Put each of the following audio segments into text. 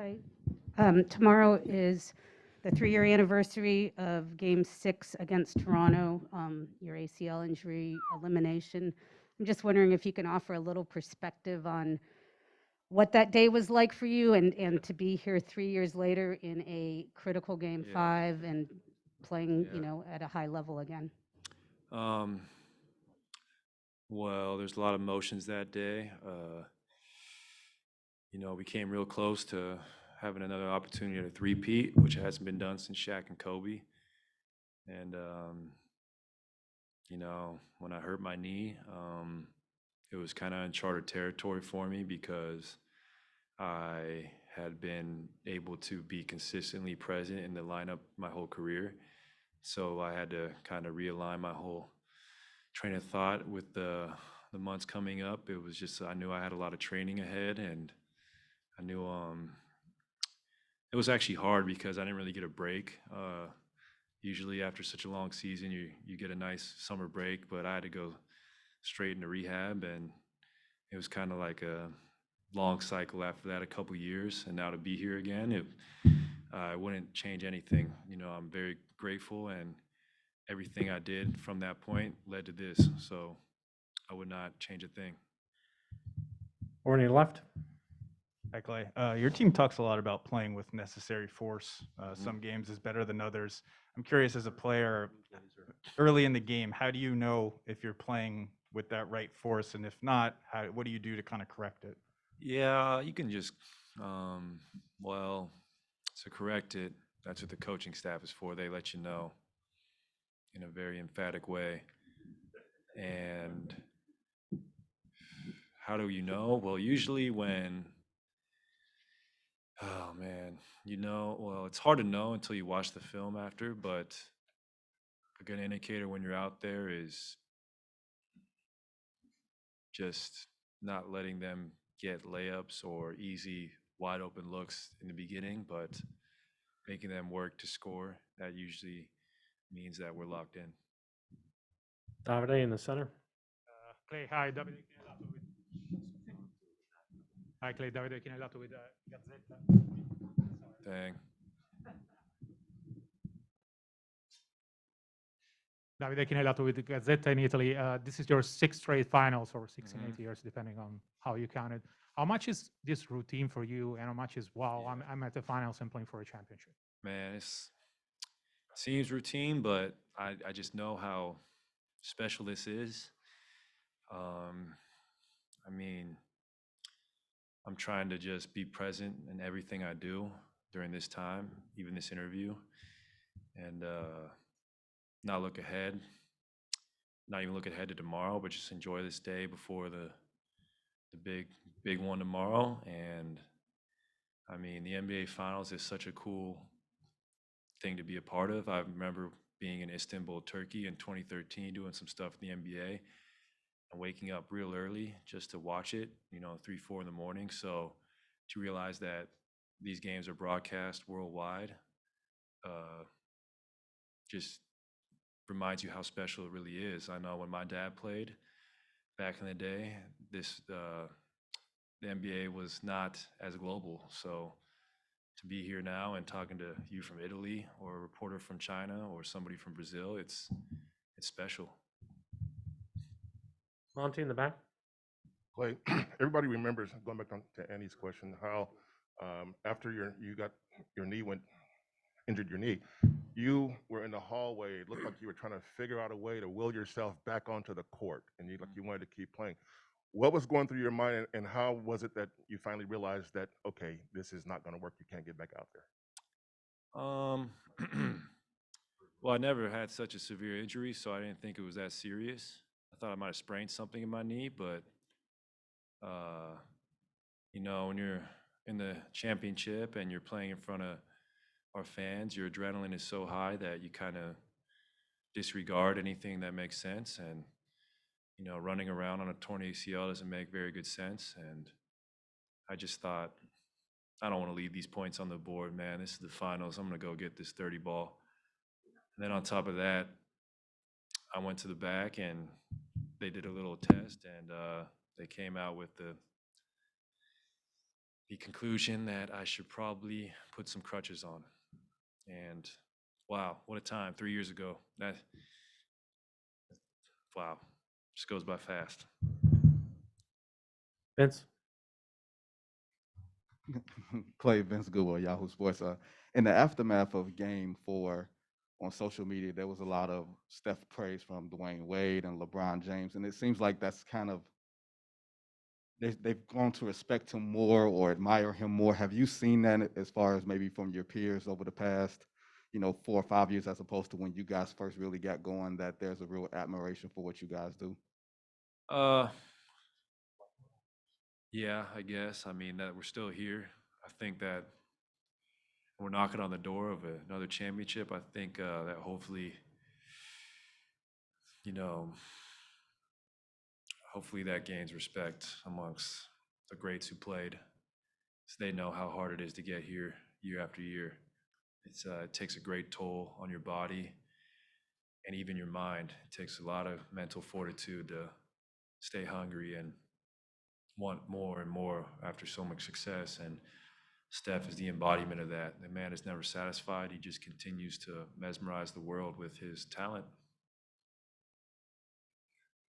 Hi. Tomorrow is the 3-year anniversary of Game 6 against Toronto, your ACL injury elimination. I'm just wondering if you can offer a little perspective on what that day was like for you and to be here 3 years later in a critical Game Yeah, 5 and playing, yeah. at a high level again. Um, well, there's a lot of emotions that day. We came real close to having another opportunity at a three-peat, which hasn't been done since Shaq and Kobe. And when I hurt my knee, it was kind of uncharted territory for me because I had been able to be consistently present in the lineup my whole career. So I had to kind of realign my whole train of thought with the months coming up. It was just I knew I had a lot of training ahead, and I knew it was actually hard because I didn't really get a break. Usually after such a long season, you get a nice summer break, but I had to go straight into rehab, and it was kind of like a long cycle after that, a couple years, and now to be here again, I wouldn't change anything. I'm very grateful, and everything I did from that point led to this. So I would not change a thing. Or on your left? Hi, Clay. Your team talks a lot about playing with necessary force. Mhm. Some games is better than others. I'm curious, as a player, early in the game, how do you know if you're playing with that right force? And if not, what do you do to kind of correct it? Yeah, you can just, um, well, to correct it, that's what the coaching staff is for. They let you know in a very emphatic way. And how do you know? Well, usually when, oh man, well, it's hard to know until you watch the film after, but a good indicator when you're out there is just not letting them get layups or easy wide open looks in the beginning, but making them work to score. That usually means that we're locked in. Davide in the center. Clay, hi, Davide Chinellato with Hi, Clay, Davide Chinellato with Gazzetta. Dang. Davide Chinellato with Gazzetta in Italy. This is your sixth straight finals, or 6 and Mhm. 8 years, depending on how you count it. How much is this routine for you, and how much is, wow, I'm at the finals and playing for a championship? Man, it seems routine, but I just know how special this is. Um, I mean, I'm trying to just be present in everything I do during this time, even this interview, and not look ahead, not even look ahead to tomorrow, but just enjoy this day before the big one tomorrow. And I mean, the NBA Finals is such a cool thing to be a part of. I remember being in Istanbul, Turkey in 2013, doing some stuff in the NBA and waking up real early just to watch it, 3, 4 in the morning. So to realize that these games are broadcast worldwide uh, just reminds you how special it really is. I know when my dad played back in the day, the NBA was not as global. So to be here now and talking to you from Italy or a reporter from China or somebody from Brazil, it's special. Monty in the back. Clay, everybody remembers going back to Annie's question how after you got your knee went injured your knee, you were in the hallway. It looked like you were trying to figure out a way to will yourself back onto the court, and you wanted to keep playing. What was going through your mind, and how was it that you finally realized that okay, this is not going to work? You can't get back out there. Um, well, I never had such a severe injury, so I didn't think it was that serious. I thought I might have sprained something in my knee, but uh, when you're in the championship and you're playing in front of our fans, your adrenaline is so high that you kind of disregard anything that makes sense. And running around on a torn ACL doesn't make very good sense. And I just thought, I don't want to leave these points on the board, man. This is the finals. I'm going to go get this 30 ball. And then on top of that, I went to the back and they did a little test, and they came out with the conclusion that I should probably put some crutches on. And wow, what a time! 3 years ago. Wow, just goes by fast. Vince? Klay, Vince Goodwill, Yahoo Sports. In the aftermath of Game 4 on social media, there was a lot of Steph praise from Dwayne Wade and LeBron James, and it seems like that's kind of they've grown to respect him more or admire him more. Have you seen that as far as maybe from your peers over the past, 4 or 5 years, as opposed to when you guys first really got going? That there's a real admiration for what you guys do. Uh, yeah, I guess. I mean, that we're still here. I think that we're knocking on the door of another championship. I think that hopefully, you know, hopefully that gains respect amongst the greats who played, so they know how hard it is to get here year after year. It takes a great toll on your body and even your mind. It takes a lot of mental fortitude to stay hungry and want more and more after so much success. And Steph is the embodiment of that. The man is never satisfied. He just continues to mesmerize the world with his talent.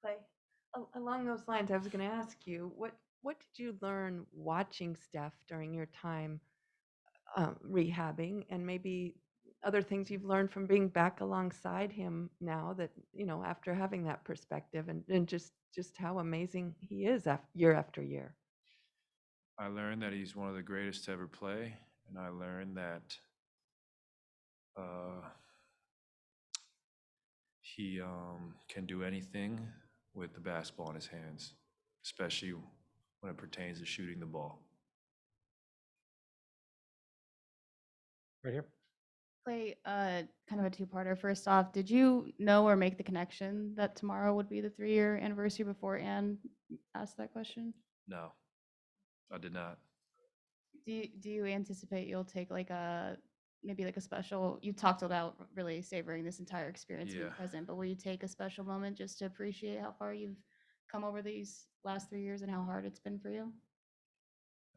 Clay, along those lines, I was going to ask you, what did you learn watching Steph during your time rehabbing, and maybe other things you've learned from being back alongside him now that, after having that perspective, and just how amazing he is year after year? I learned that he's one of the greatest to ever play, and I learned that he can do anything with the basketball in his hands, especially when it pertains to shooting the ball. Right here. Clay, kind of a two-parter. First off, did you know or make the connection that tomorrow would be the 3-year anniversary before Ann asked that question? No, I did not. Do you anticipate you'll take maybe like a special, you talked about really savoring this entire experience being Yeah. present, but will you take a special moment just to appreciate how far you've come over these last 3 years and how hard it's been for you?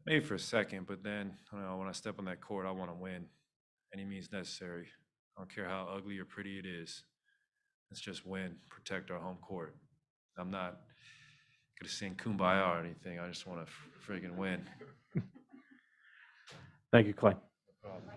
Maybe for a second, but then when I step on that court, I want to win any means necessary. I don't care how ugly or pretty it is. Let's just win, protect our home court. I'm not gonna sing Kumbaya or anything. I just want to friggin' win. Thank you, Clay. No problem.